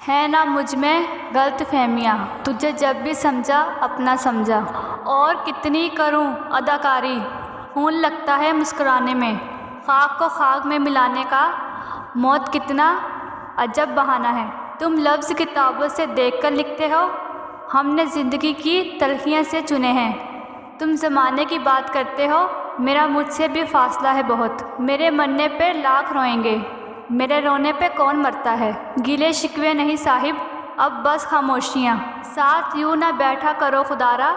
ہے نا مجھ میں غلط فہمیاں، تجھے جب بھی سمجھا اپنا سمجھا، اور کتنی کروں اداکاری، خون لگتا ہے مسکرانے میں، خاک کو خاک میں ملانے کا موت کتنا عجب بہانہ ہے۔ تم لفظ کتابوں سے دیکھ کر لکھتے ہو، ہم نے زندگی کی تلخیاں سے چنے ہیں۔ تم زمانے کی بات کرتے ہو، میرا مجھ سے بھی فاصلہ ہے بہت۔ میرے مرنے پہ لاکھ روئیں گے، میرے رونے پہ کون مرتا ہے۔ گلے شکوے نہیں صاحب، اب بس خاموشیاں۔ ساتھ یوں نہ بیٹھا کرو خدارا،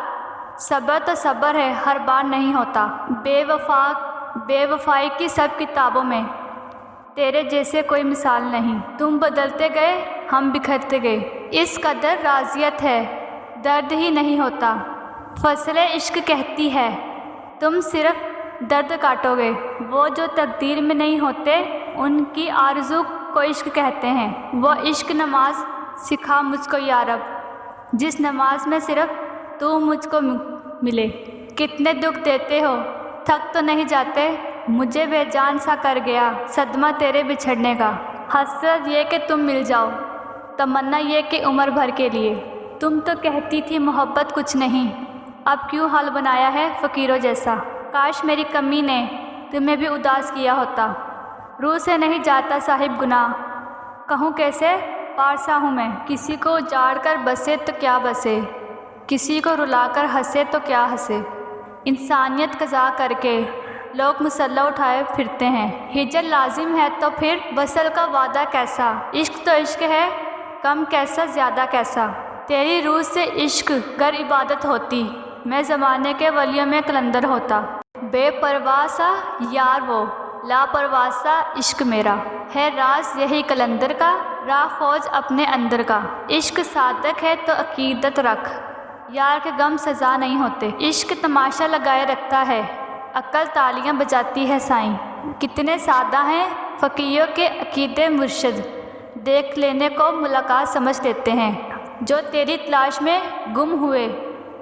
صبر تو صبر ہے ہر بار نہیں ہوتا۔ بے وفائی کی سب کتابوں میں تیرے جیسے کوئی مثال نہیں۔ تم بدلتے گئے، ہم بکھرتے گئے، اس قدر رازیت ہے درد ہی نہیں ہوتا۔ فصل عشق کہتی ہے تم صرف درد کاٹو گے، وہ جو تقدیر میں نہیں ہوتے ان کی آرزو کو عشق کہتے ہیں۔ وہ عشق نماز سکھا مجھ کو یا رب، جس نماز میں صرف تو مجھ کو ملے۔ کتنے دکھ دیتے ہو، تھک تو نہیں جاتے، مجھے بے جان سا کر گیا صدمہ تیرے بچھڑنے کا۔ حسرت یہ کہ تم مل جاؤ، تمنا یہ کہ عمر بھر کے لیے۔ تم تو کہتی تھی محبت کچھ نہیں، اب کیوں حال بنایا ہے فقیروں جیسا۔ کاش میری کمی نے تمہیں بھی اداس کیا ہوتا۔ روح سے نہیں جاتا صاحب گناہ، کہوں کیسے پارسا ہوں میں۔ کسی کو اجاڑ کر بسے تو کیا بسے، کسی کو رلا کر ہنسے تو کیا ہنسے۔ انسانیت قضا کر کے لوگ مسلح اٹھائے پھرتے ہیں۔ ہجر لازم ہے تو پھر وصل کا وعدہ کیسا۔ عشق تو عشق ہے، کم کیسا زیادہ کیسا۔ تیری روح سے عشق گر عبادت ہوتی، میں زمانے کے ولیوں میں قلندر ہوتا۔ بے پرواہ سا یار وہ، لاپرواہ سا عشق میرا، ہے راز یہی قلندر کا، راہ کھوج اپنے اندر کا۔ عشق صادق ہے تو عقیدت رکھ، یار کے غم سزا نہیں ہوتے۔ عشق تماشا لگائے رکھتا ہے، عقل تالیاں بجاتی ہے سائیں۔ کتنے سادہ ہیں فقیروں کے عقیدے مرشد، دیکھ لینے کو ملاقات سمجھ لیتے ہیں۔ جو تیری تلاش میں گم ہوئے،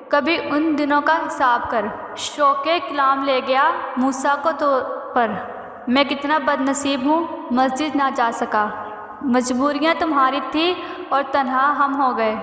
کبھی ان دنوں کا حساب کر۔ شوق کلام لے گیا موسیٰ کو طور پر، میں کتنا بد نصیب ہوں مسجد نہ جا سکا۔ مجبوریاں تمہاری تھی اور تنہا ہم ہو گئے۔